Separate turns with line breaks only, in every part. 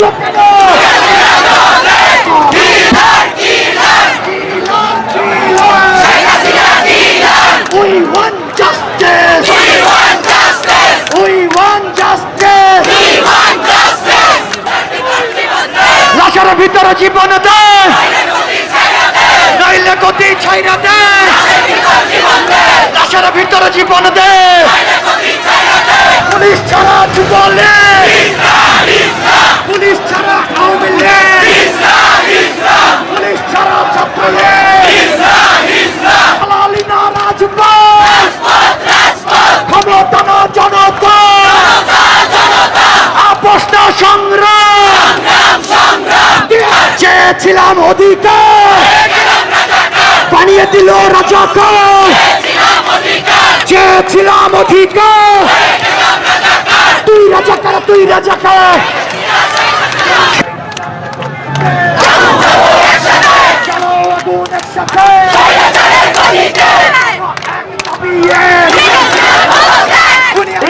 করলো কেন? We want justice. We want justice. We want justice. We want justice. লাশের ভিতরে জীবন দে, নইলে গতি ছাইরা দে। লাশের ভিতরে জীবন দে, পুলিশ ছাড়া যুবলীগ, পুলিশ ছাড়া আওয়ামী লীগ, পুলিশ ছাড়া ছাত্রলীগ, দালালি না রাজপথ, ক্ষমতা না জনতা, আপোষ না সংগ্রাম, চেয়েছিলাম অধিকার বানিয়ে দিল রাজাকার, চেয়েছিলাম অধিকার, তুই রাজাকার, তুই রাজাকার। চলো আগুন একসাথে,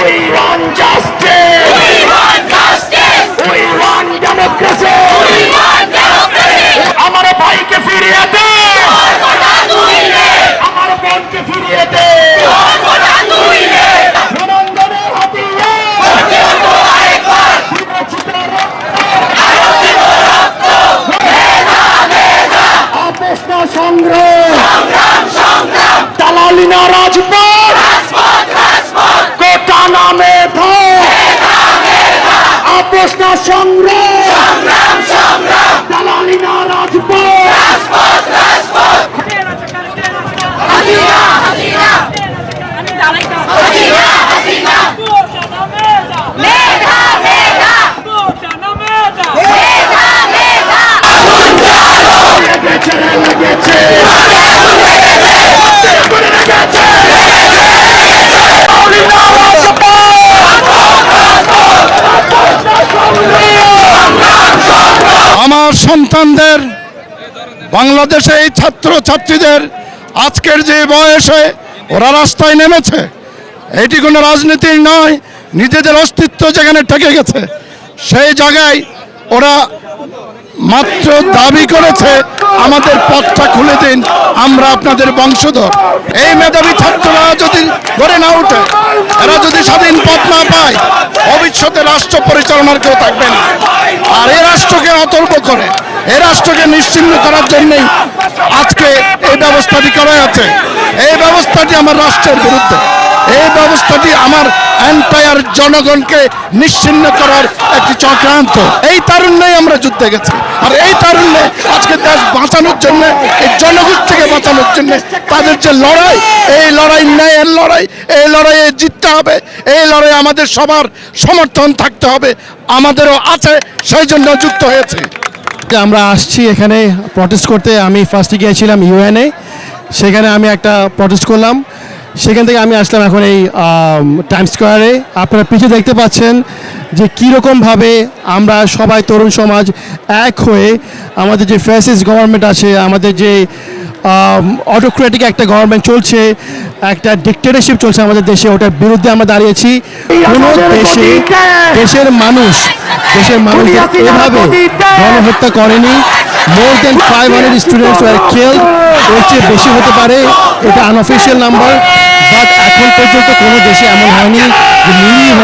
We want justice. We want justice. We want democracy. We want democracy. আমার ভাইকে ফিরিয়ে দে, আমার বোনকে ফিরিয়ে দে, রণাঙ্গনের আপোষ না সংগ্রাম, দালালি না রাজপথ, কোটা না মেধা, আপোষ না সংগ্রাম, দালালি না রাজপথ।
আমার সন্তানদের, বাংলাদেশে এই ছাত্র ছাত্রীদের আজকের যে বয়সে ওরা রাস্তায় নেমেছে, এটি কোনো রাজনীতির নয়, নিজেদের অস্তিত্ব যেখানে ঠেকে গেছে সেই জায়গায় ওরা মাত্র দাবি করেছে আমাদের পথটা খুলে দিন, আমরা আপনাদের বংশধর। এই মেধাবী ছাত্ররা যদি গড়ে না ওঠে, এরা যদি স্বাধীন পথ না পায়, ভবিষ্যতে রাষ্ট্র পরিচালনার কেউ থাকবে না। আর এই রাষ্ট্রকে অতর্ক করে, এই রাষ্ট্রকে নিশ্চিহ্ন করার জন্যই আজকে এই ব্যবস্থাটি করা আছে। এই ব্যবস্থাটি আমার রাষ্ট্রের বিরুদ্ধে, এই ব্যবস্থাটি আমার এন্টায়ার জনগণকে নিশ্চিহ্ন করার একটি চক্রান্ত। এই তারুণ্যই আমরা যুদ্ধে গেছি, আর এই তারুণ্যে আজকে দেশ বাঁচানোর জন্য, এই জনগোষ্ঠীকে বাঁচানোর জন্য তাদের যে লড়াই, এই লড়াই ন্যায়ের লড়াই, এই লড়াইয়ে জিততে হবে, এই লড়াই আমাদের সবার সমর্থন থাকতে হবে, আমাদেরও আছে, সেই জন্য যুক্ত হয়েছে।
আমরা আসছি এখানে প্রটেস্ট করতে। আমি ফার্স্টে গিয়েছিলাম ইউএনএ, সেখানে আমি একটা প্রটেস্ট করলাম। সেখান থেকে আমি আসলাম এখন এই টাইমস স্কোয়ারে। আপনারা পিছিয়ে দেখতে পাচ্ছেন যে কীরকমভাবে আমরা সবাই তরুণ সমাজ এক হয়ে আমাদের যে ফ্যাসিস্ট গভর্নমেন্ট আছে, আমাদের যে অটোক্রেটিক একটা গভর্নমেন্ট চলছে, একটা ডিক্টেটরশিপ চলছে আমাদের দেশে, ওটার বিরুদ্ধে আমরা দাঁড়িয়েছি। কোনো দেশে দেশের মানুষ এভাবে গণহত্যা করেনি। মোর দেন 500 স্টুডেন্টস ওয়ার কিল্ড, এর চেয়ে বেশি হতে পারে, এটা আনঅফিসিয়াল নাম্বার। বাট এখন পর্যন্ত কোনো দেশে এমন হয়নি যে নিরীহ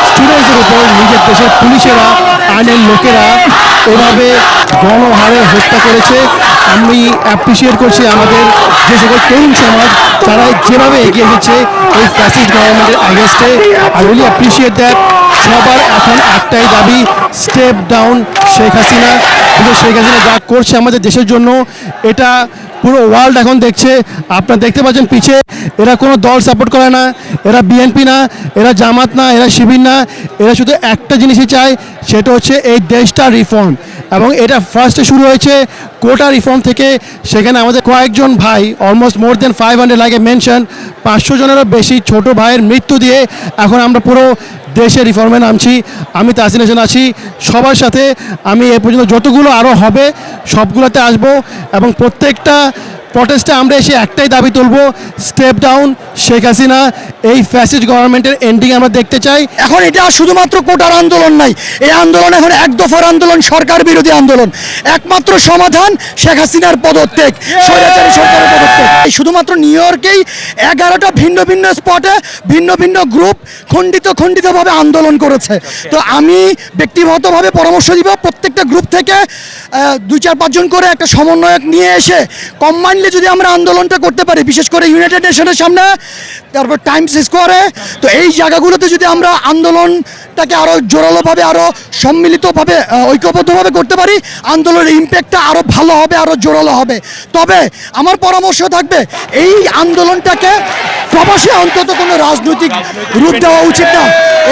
স্টুডেন্টসের উপর নিজের দেশের পুলিশেরা, আইনের লোকেরা এভাবে গণহারে হত্যা করেছে। আমি অ্যাপ্রিসিয়েট করছি আমাদের যে সকল তরুণ সমাজ, তারা যেভাবে এগিয়ে এসেছে এই ফ্যাসিস্ট গভর্নমেন্টের অ্যাগেনস্টে। I really appreciate that. সবার এখন একটাই দাবি, স্টেপ ডাউন শেখ হাসিনা। কিন্তু শেখ হাসিনা যা করছে আমাদের দেশের জন্য, এটা পুরো ওয়ার্ল্ড এখন দেখছে। আপনারা দেখতে পাচ্ছেন পিছে, এরা কোনো দল সাপোর্ট করে না, এরা বিএনপি না, এরা জামাত না, এরা শিবির না, এরা শুধু একটা জিনিসই চায়, সেটা হচ্ছে এই দেশটা রিফর্ম। এবং এটা ফার্স্টে শুরু হয়েছে কোটা রিফর্ম থেকে। সেখানে আমাদের কয়েকজন ভাই, অলমোস্ট মোর দেন 500 লাগে মেনশন, 500 জনেরও বেশি ছোট ভাইয়ের মৃত্যু দিয়ে এখন আমরা পুরো দেশে রিফর্মে নামছি। আমি তাসিন হোসেন আছি সবার সাথে। আমি এ পর্যন্ত যতগুলো আরও হবে সবগুলোতে আসবো, এবং প্রত্যেকটা প্রটেস্টে আমরা এসে একটাই দাবি তুলব, স্টেপ ডাউন শেখ হাসিনা, এই ফ্যাসিস্ট গভর্নমেন্টের এন্ডিং আমরা দেখতে চাই।
এখন এটা শুধুমাত্র কোটার আন্দোলন নাই, এই আন্দোলন এখন এক দফার আন্দোলন, সরকার বিরোধী আন্দোলন। একমাত্র সমাধান শেখ হাসিনার পদত্যাগ, স্বৈরাচারী সরকারের পদত্যাগ। এই শুধুমাত্র নিউ ইয়র্কেই 11টা ভিন্ন ভিন্ন স্পটে ভিন্ন ভিন্ন গ্রুপ খণ্ডিতভাবে আন্দোলন করেছে। তো আমি ব্যক্তিগতভাবে পরামর্শ দিব প্রত্যেকটা গ্রুপ থেকে 2-4-5 জন করে একটা সমন্বয়ক নিয়ে এসে কম্বাইনলি যদি আমরা আন্দোলনটা করতে পারি, বিশেষ করে ইউনাইটেড নেশনের সামনে, তারপর টাইমস স্কোয়ারে, তো এই জায়গাগুলোতে যদি আমরা আন্দোলনটাকে আরও জোরালোভাবে, আরও সম্মিলিতভাবে, ঐক্যবদ্ধভাবে করতে পারি, আন্দোলনের ইম্প্যাক্টটা আরও ভালো হবে, আরও জোরালো হবে। তবে আমার পরামর্শ থাকবে, এই আন্দোলনটাকে প্রবাসী অন্তত কোনো রাজনৈতিক রূপ দেওয়া উচিত না।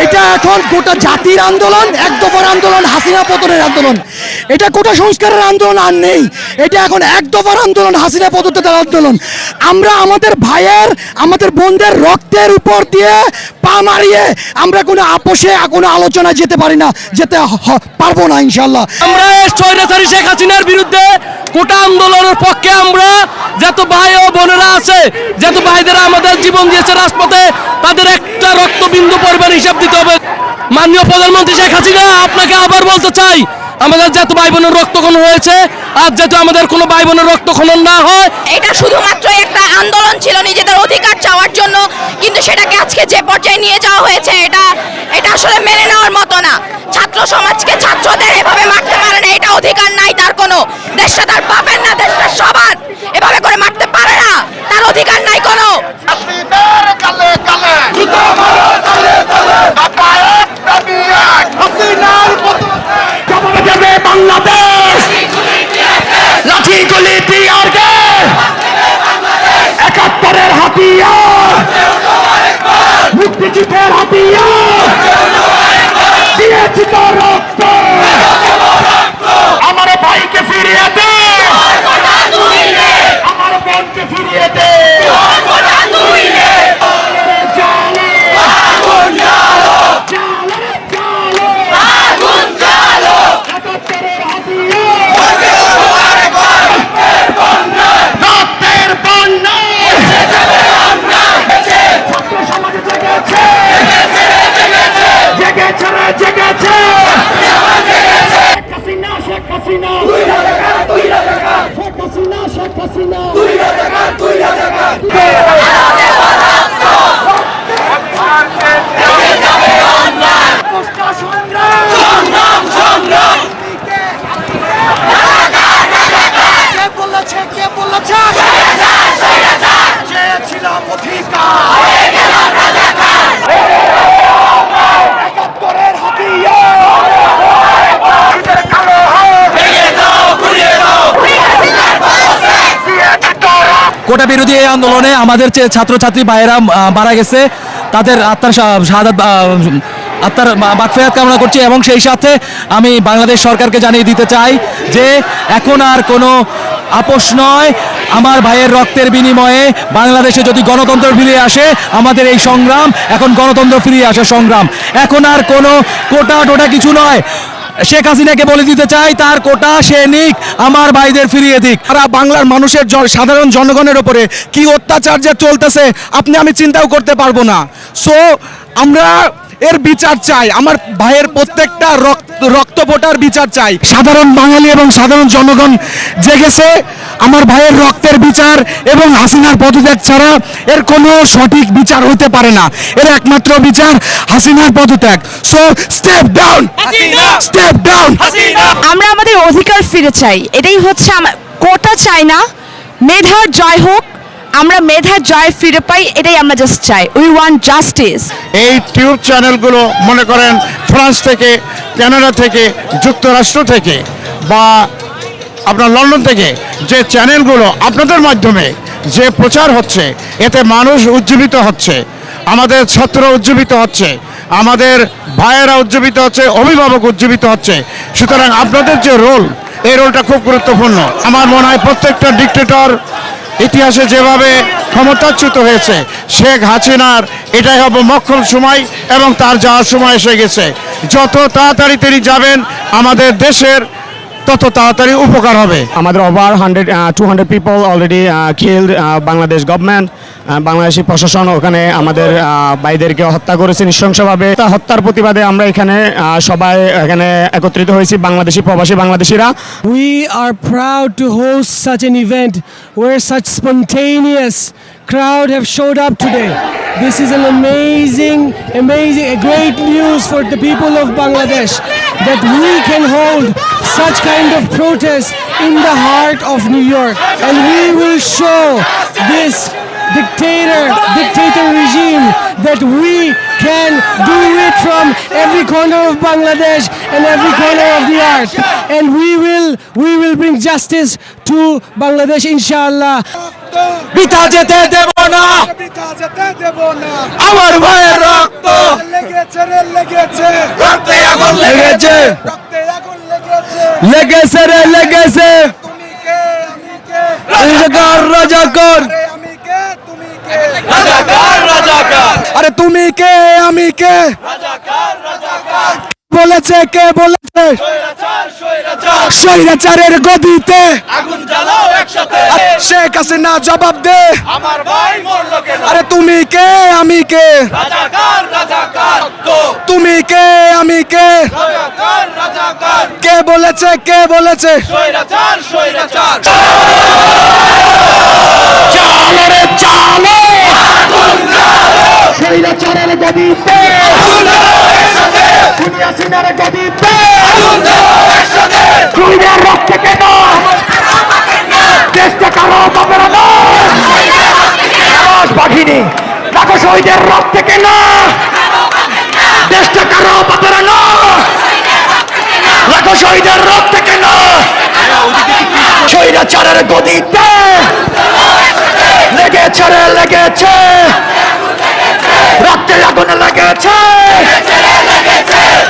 এটা এখন গোটা জাতির আন্দোলন, এক দফার আন্দোলন, হাসিনা পতনের আন্দোলন। এটা কোটা সংস্কারের আন্দোলন আর নেই, এটা এখন এক দফার আন্দোলন, হাসিনা পদত্যাগের আন্দোলন। আমরা আমাদের ভাইয়ের, আমাদের বোনদের রক্তের উপর দিয়ে পা মারিয়ে আমরা কোনো আপোষে, কোনো আলোচনায় যেতে পারি না, পারবো না ইনশাল্লাহ।
আমরা স্বৈরাচারী শেখ হাসিনার বিরুদ্ধে কোটা আন্দোলনের পক্ষে আমরা যত ভাই ও বোনেরা আছে, যত ভাইদেরা আমাদের জীবন দিয়েছে রাজপথে, তাদের একটা রক্তবিন্দু পরিমাণ হিসাব দিতে হবে। মাননীয় প্রধানমন্ত্রী শেখ হাসিনা, আপনাকে আবার বলতে চাই, আমাদের যত ভাই বোনের রক্তক্ষরণ হয়েছে, আর যাতে আমাদের কোনো ভাই বোনের রক্তক্ষরণ না হয়।
এটা শুধুমাত্র একটা আন্দোলন ছিল নিজেদের অধিকার চাওয়ার জন্য, কিন্তু সেটাকে আজকে যে পর্যায়ে নিয়ে যাওয়া হয়েছে, এটা আসলে মেনে নেওয়ার মতো না। ছাত্র সমাজকে ছাত্রদের এভাবে মারতে পারে না, এটা অধিকার নাই তার কোনো। দেশটা তার বাপের না, দেশটা সবার, এভাবে করে মারতে পারে না, তার অধিকার নাই কোনো।
বাংলাদেশ লাঠি গুলি টিয়ার গ্যাস, 71-এর হাতিয়ার, মুক্তিযুদ্ধের হাতিয়ার, দিয়েছি তো রক্ত, আমার ভাইকে ফিরিয়ে দে, আমার বোনকে ফিরিয়ে দে।
কোটা বিরোধী এই আন্দোলনে আমাদের যে ছাত্রছাত্রী ভাইয়েরা মারা গেছে, তাদের আত্মার শাহাদাত, আত্মার মাগফিরাত কামনা করছি। এবং সেই সাথে আমি বাংলাদেশ সরকারকে জানিয়ে দিতে চাই যে এখন আর কোনো আপোষ নয়। আমার ভাইয়ের রক্তের বিনিময়ে বাংলাদেশে যদি গণতন্ত্র ফিরে আসে, আমাদের এই সংগ্রাম এখন গণতন্ত্র ফিরিয়ে আসে সংগ্রাম। এখন আর কোনো কোটা টোটা কিছু নয়। শেখ হাসিনাকে বলে দিতে চাই, তার কোটা সে নিক, আমার ভাইদের ফিরিয়ে দিক।
সারা বাংলার মানুষের সাধারণ জনগণের উপরে কি অত্যাচার যে চলতেছে আমি চিন্তাও করতে পারবো না। সো আমরা এর বিচার চাই, আমার ভাইয়ের প্রত্যেকটা রক্তপোটার বিচার চাই। সাধারণ বাঙালি এবং সাধারণ জনগণ জেগেছে, আমার ভাইয়ের রক্তের বিচার এবং হাসিনার পদত্যাগ ছাড়া এর কোনো সঠিক বিচার হতে পারে না। এর একমাত্র বিচার হাসিনার পদত্যাগ। So step down, step down.
আমরা আমাদের অধিকার ফিরে চাই, এটাই হচ্ছে কোটা চাই না, মেধার জয় হোক, আমরা মেধার জয় ফিরে পাই, এটাই আমরা জাস্ট চাই। We want justice.
এই টিউব চ্যানেলগুলো মনে করেন ফ্রান্স থেকে, কানাডা থেকে, যুক্তরাষ্ট্র থেকে বা আপনার লন্ডন থেকে যে চ্যানেলগুলো আপনাদের মাধ্যমে যে প্রচার হচ্ছে, এতে মানুষ উজ্জীবিত হচ্ছে, আমাদের ছাত্র উজ্জীবিত হচ্ছে, আমাদের ভাইয়েরা উজ্জীবিত হচ্ছে, অভিভাবক উজ্জীবিত হচ্ছে। সুতরাং আপনাদের যে রোল, এই রোলটা খুব গুরুত্বপূর্ণ। আমার মনে হয় প্রত্যেকটা ডিক্টেটর ইতিহাসে যেভাবে ক্ষমতাচ্যুত হয়েছে, শেখ হাসিনার এটাই হবে মক্কল সময় এবং তার যাওয়ার সময় এসে গেছে। যত তাড়াতাড়ি তিনি যাবেন, আমাদের দেশের তত তাড়াতাড়ি উপকার হবে।
আমাদের over 200 people already killed. Bangladesh government, Bangladeshi প্রশাসন ওখানে আমাদের ভাইদেরকে হত্যা করেছে নৃশংসভাবে। তা হত্যার প্রতিবাদে আমরা এখানে সবাই এখানে একত্রিত হয়েছি, বাংলাদেশি প্রবাসী বাংলাদেশিরা।
We are proud to host such an event where such spontaneous crowd have showed up today. This is an amazing, a great news for the people of Bangladesh that we can hold such kind of protest in the heart of New York, and we will show this dictator regime that we can do it from every corner of Bangladesh and every corner of the earth, and we will bring justice to Bangladesh, inshallah.
বৃথা যেতে দেব না, আমার ভাইয়ের রক্ত রক্তে আগুন লেগেছে, লেগেছে রে লেগেছে। রাজাকার রাজাকার, রাজাকার রাজাকার,
আরে তুমি কে আমি কে বলেছে, কে বলেছে স্বৈরাচারের গদিতে
আগুন জ্বালাও একসাথে,
শেখ হাসিনা জবাব দে,
আমার ভাই মরলো কেন?
আরে তুমি কে আমি কে,
রাজাকার রাজাকার,
তুমি কে আমি কে,
রাজাকার রাজাকার,
কে বলেছে, কে বলেছে
স্বৈরাচার স্বৈরাচার।
চালো রে চালো, স্বৈরাচারের গদিতে, খুনি হাসিনার গদিতে, শহীদের রক্তে কেন দেশটা কারো বাবেরা নয়, বাঘিনী দেখো শহীদের রক্তে কেন দেশটা কারো বাবেরা নয়, দেখো শহীদের রক্তে কেন স্বৈরাচারের গদিতে লেগেছে রে লেগেছে, রক্তে আগুন লেগেছে,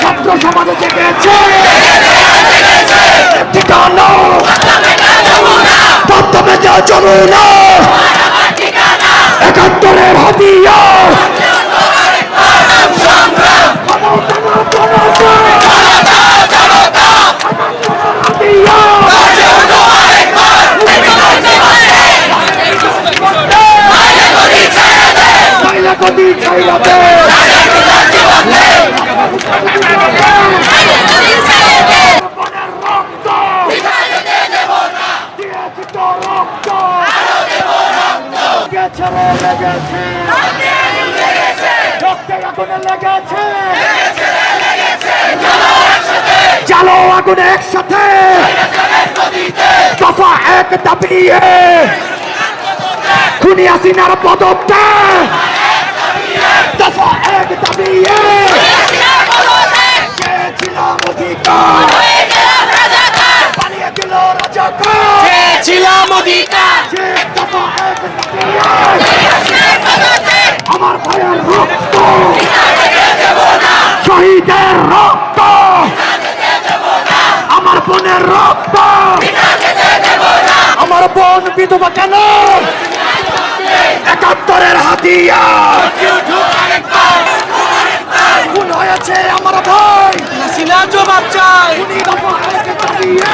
ছাত্র সমাজে জেগেছে ঠিকানা তত্ত্বে যা যমুনা, একাত্তরের হাতিয়ার চালো আগুন একসাথে, দফা এক দাবিয়ে খুনি হাসিনার পদত্যাগ, দফা এক দাবিয়ে চেয়েছিলাম অধিকার, পালিয়ে গেল রাজাকার,
ছিলাম অধিকার,
দফা এক দাবিয়ে আমার ভাইয়ের রক্ত, শহীদের রক্ত, আমার বোনের রক্ত, আমার বোন বিধবা কেন একাত্তরের হাতিয়ার, খুন হয়েছে আমার ভাই,
হাসিনা জবাব চাই,
দফা এক দাবিয়ে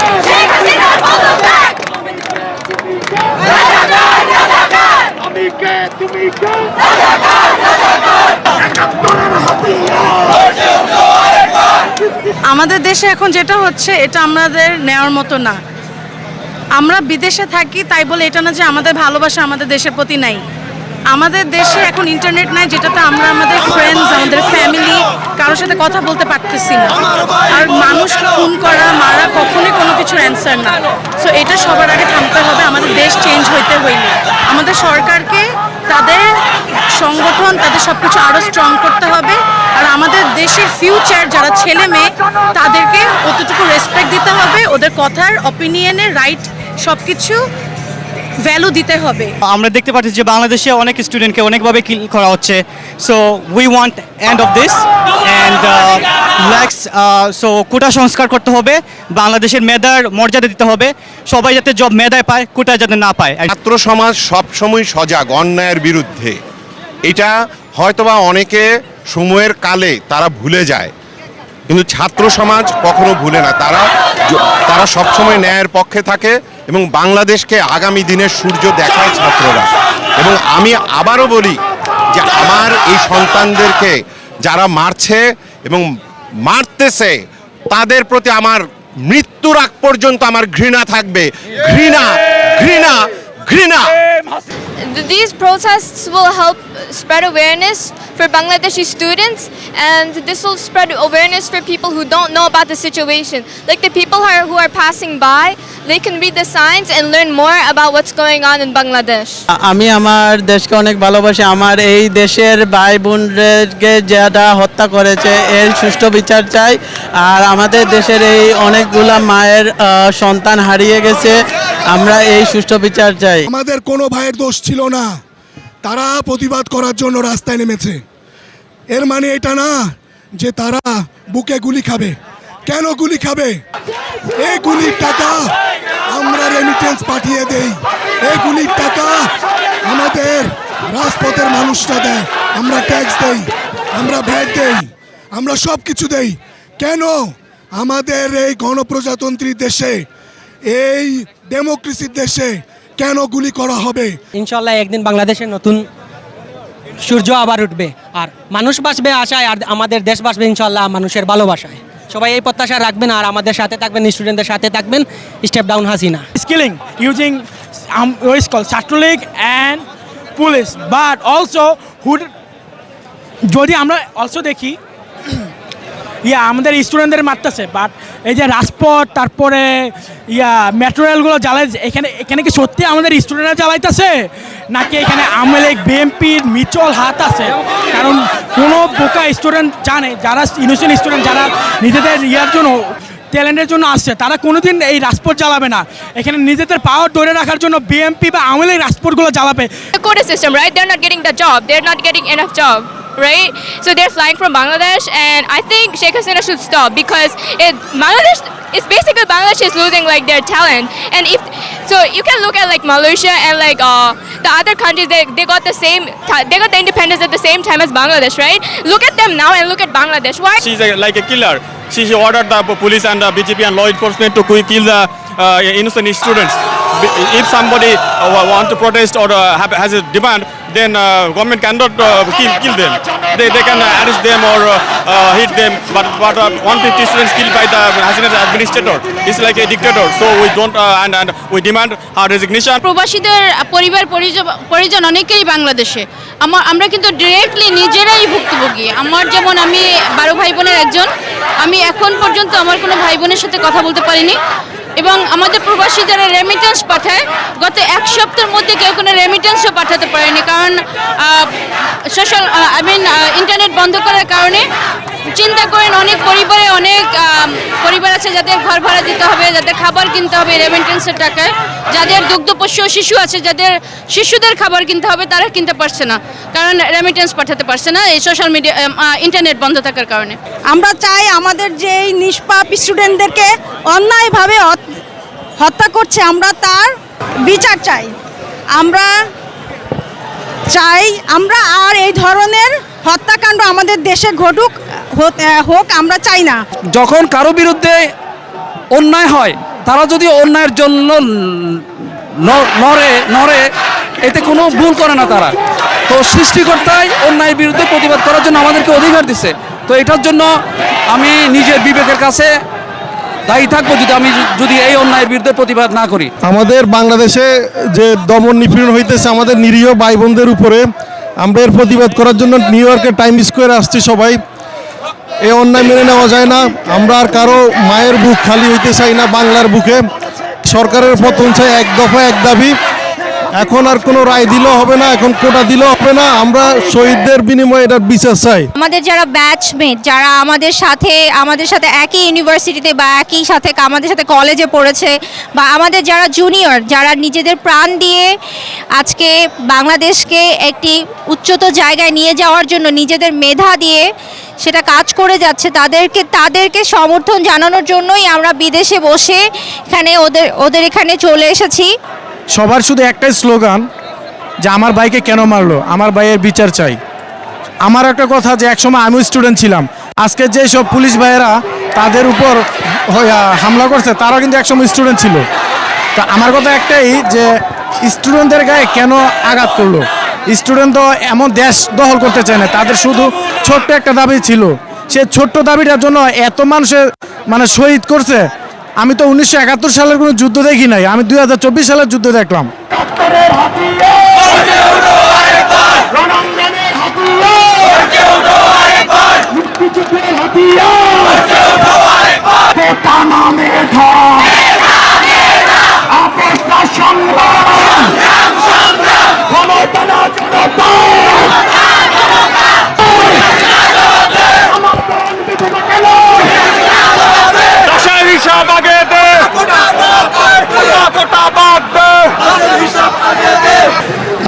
আমি কে তুমি কে একাত্তরের হাতিয়ার।
আমাদের দেশে এখন যেটা হচ্ছে এটা আমাদের নেওয়ার মতো না। আমরা বিদেশে থাকি তাই বলে এটা না যে আমাদের ভালোবাসা আমাদের দেশের প্রতি নাই। আমাদের দেশে এখন ইন্টারনেট নাই, যেটাতে আমরা আমাদের ফ্রেন্ডস, আমাদের ফ্যামিলি কারোর সাথে কথা বলতে পারতেছি না। আর মানুষ খুন করা মারা কখনোই কোনো কিছুর অ্যান্সার না। সো এটা সবার আগে থামতে হবে। আমাদের দেশ চেঞ্জ হইতে হইলে আমাদের সরকারকে তাদের সংগঠন, তাদের সব কিছু আরও স্ট্রং করতে হবে। আর আমাদের দেশের ফিউচার যারা ছেলে মেয়ে তাদেরকে অতটুকু রেসপেক্ট দিতে হবে, ওদের কথার অপিনিয়নের রাইট সব কিছু ভ্যালু দিতে হবে।
আমরা দেখতে পাচ্ছি যে বাংলাদেশে অনেক স্টুডেন্টকে অনেকভাবে কিল করা হচ্ছে। So we want end of this and let's so quota সংস্কার করতে হবে, বাংলাদেশের মেধার মর্যাদা দিতে হবে, সবাই যাতে জব মেধায় পায়, কোটা যাতে না পায়।
ছাত্র সমাজ সবসময় সজাগ অন্যায়ের বিরুদ্ধে। এটা হয়তোবা অনেকে সময়ের কালে তারা ভুলে যায়, কিন্তু ছাত্র সমাজ কখনো ভুলে না। তারা সবসময় ন্যায়ের পক্ষে থাকে এবং বাংলাদেশকে আগামী দিনের সূর্য দেখায় ছাত্ররা। এবং আমি আবারও বলি যে আমার এই সন্তানদেরকে যারা মারছে এবং মারতেছে তাদের প্রতি আমার মৃত্যুর আগ পর্যন্ত আমার ঘৃণা থাকবে। ঘৃণা, ঘৃণা, ঘৃণা।
These protests will help spread awareness for Bangladeshi students, and this will spread awareness for people who don't know about the situation. Like the people who are passing by, they can read the signs and learn more about what's going on in Bangladesh.
আমি আমার দেশকে অনেক ভালোবাসি। আমার এই দেশের ভাই বোনদেরকে যারা হত্যা করেছে এর সুষ্ঠু বিচার চাই। আর আমাদের দেশের এই অনেকগুলা মায়ের সন্তান হারিয়ে গেছে, আমরা এই সুষ্ঠু বিচার চাই।
আমাদের কোনো ভাইয়ের দোষ ছিল না, তারা প্রতিবাদ করার জন্য রাস্তায় নেমেছে। এর মানে এটা না যে তারা বুকে গুলি খাবে। কেন গুলি খাবে? এই গুলির টাকা আমরা রেমিটেন্স পাঠিয়ে দেই, এই গুলির টাকা আমাদের রাজপথের মানুষরা দেয়, আমরা ট্যাক্স দেই, আমরা ভ্যাট দেই, আমরা সব কিছু দেই। কেন আমাদের এই গণপ্রজাতন্ত্রী দেশে, এই ডেমোক্রেসির দেশে কেন গুলি করা হবে?
ইনশাল্লাহ একদিন বাংলাদেশের নতুন সূর্য আবার উঠবে, আর মানুষ বাঁচবে আশায়, আর আমাদের দেশ বাঁচবে ইনশাল্লাহ মানুষের ভালোবাসায়। সবাই এই প্রত্যাশা রাখবেন, আর আমাদের সাথে থাকবেন, স্টুডেন্টদের সাথে থাকবেন। Step down Hasina.
Skilling using what is called Chhatra League and police, but also যদি আমরা অলসো দেখি আমাদের স্টুডেন্টদের মারতেছে, বাট এই যে রাজপথ তারপরে মেট্রো রেলগুলো জ্বালাই, এখানে কি সত্যি আমাদের স্টুডেন্টরা জ্বালাইতেছে নাকি এখানে আওয়ামী লীগ বিএনপির মিচল হাত আছে? কারণ কোনো বোকা স্টুডেন্ট জানে, যারা ইনোসেন্ট স্টুডেন্ট যারা নিজেদের জন্য ট্যালেন্টের জন্য আসছে, তারা কোনোদিন এই রাজপথ জ্বালাবে না। এখানে নিজেদের পাওয়ার ধরে রাখার জন্য বিএনপি বা Awami League রাজপথগুলো জ্বালাবে।
Quota system, right? They're not getting the job. They're not getting enough job, right? So they're flying from Bangladesh, and I think Sheikh Hasina should stop because Bangladesh is basically Bangladesh is losing like their talent. And if so, you can look at like Malaysia and like the other countries. They got the independence at the same time as Bangladesh, right? Look at them now and look at Bangladesh. Why?
She's like a killer. She ordered the police and the BJP and law enforcement to kill the innocent students. If somebody want to protest or has a demand, then government cannot kill them. They can arrest them or hit them. But 150 students killed by the Hasina's administrator. It's like a dictator. So we don't and we demand her resignation.
প্রবাসীদের পরিবার পরিজন অনেকেই বাংলাদেশে। আমরা কিন্তু directly নিজেরাই ভুক্তভোগী। আমার যেমন আমি 12 ভাই বোনের একজন, আমি এখন পর্যন্ত আমার কোনো ভাই বোনের সাথে কথা বলতে পারিনি। এবং আমাদের প্রবাসী যারা রেমিটেন্স পাঠায়, গত এক সপ্তাহের মধ্যে কেউ কোনো রেমিটেন্সও পাঠাতে পারেনি, কারণ ইন্টারনেট বন্ধ করার কারণে। চিন্তা করেন অনেক পরিবার আছে যাদের ঘর ভাড়া দিতে হবে, যাদের খাবার কিনতে হবে রেমিটেন্সের টাকায়, যাদের দুগ্ধপোষ্য শিশু আছে যাদের শিশুদের খাবার কিনতে হবে, তারা কিনতে পারছে না কারণ রেমিটেন্স পাঠাতে পারছে না এই সোশ্যাল মিডিয়া ইন্টারনেট বন্ধ থাকার কারণে। আমরা চাই আমাদের যে এই নিষ্পাপ স্টুডেন্টদেরকে অন্যায়ভাবে হত্যা করছে, আমরা তার বিচার চাই। আমরা আর এই ধরনের হত্যাকাণ্ড আমাদের দেশে হোক আমরা চাই না।
যখন কারো বিরুদ্ধে অন্যায় হয়, তারা যদি অন্যায়ের জন্য নড়ে এতে কোনো ভুল করে না তারা। তো সৃষ্টিকর্তাই অন্যায়ের বিরুদ্ধে প্রতিবাদ করার জন্য আমাদেরকে অধিকার দিচ্ছে। তো এটার জন্য আমি নিজের বিবেকের কাছে দায়ী থাকবো যদি এই অন্যায়ের বিরুদ্ধে প্রতিবাদ না করি।
আমাদের বাংলাদেশে যে দমন নিপীড়ন হইতেছে আমাদের নিরীহ ভাই বোনদের উপরে, আমরা এর প্রতিবাদ করার জন্য নিউ ইয়র্কের টাইম স্কোয়ারে আসছি সবাই। এই অন্যায় মেনে নেওয়া যায় না। আমরা আর কারো মায়ের বুক খালি হইতে চাই না বাংলার বুকে। সরকারের পতন চাই, এক দফা এক দাবি। এখন আর কোনো রায় দিলেও হবে না, এখন কোটা দিলেও হবে না, আমরা শহীদদের বিনিময়ে এটার বিচার চাই।
আমাদের যারা ব্যাচমেট, যারা আমাদের সাথে একই ইউনিভার্সিটিতে বা একই সাথে আমাদের সাথে কলেজে পড়েছে, বা আমাদের যারা জুনিয়র, যারা নিজেদের প্রাণ দিয়ে আজকে বাংলাদেশকে একটি উচ্চতর জায়গায় নিয়ে যাওয়ার জন্য নিজেদের মেধা দিয়ে সেটা কাজ করে যাচ্ছে, তাদেরকে সমর্থন জানানোর জন্যই আমরা বিদেশে বসে এখানে ওদের এখানে চলে এসেছি।
সবার শুধু একটাই স্লোগান যে আমার ভাইকে কেন মারলো, আমার ভাইয়ের বিচার চাই। আমার একটা কথা যে একসময় আমিও স্টুডেন্ট ছিলাম, আজকে যে সব পুলিশ ভাইয়েরা তাদের উপর হামলা করছে তারা কিন্তু একসময় স্টুডেন্ট ছিল। তা আমার কথা একটাই যে স্টুডেন্টদের গায়ে কেন আঘাত করলো? স্টুডেন্ট তো এমন দেশ দখল করতে চায় না, তাদের শুধু ছোট্ট একটা দাবি ছিল, সে ছোট্ট দাবিটার জন্য এত মানুষের মানে শহীদ করছে। আমি তো 1971 সালের কোনো যুদ্ধ দেখি নাই, আমি 2024 সালের যুদ্ধ দেখলাম।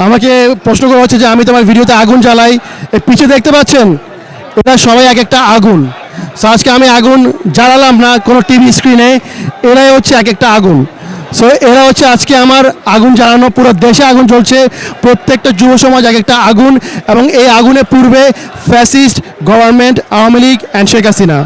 আমাকে প্রশ্ন করা হচ্ছে যে আমি তোমার ভিডিওতে আগুন জ্বালাই, পিছে দেখতে পাচ্ছেন এটা সবাই এক একটা আগুন। সো আজকে আমি আগুন জ্বালালাম না কোনো টিভি স্ক্রিনে, এরাই হচ্ছে এক একটা আগুন। সো এরা হচ্ছে আজকে আমার আগুন জ্বালানো, পুরো দেশে আগুন জ্বলছে, প্রত্যেকটা যুব সমাজ এক একটা আগুন, এবং এই আগুনে পূর্বে fascist government, Awami League and Sheikh Hasina.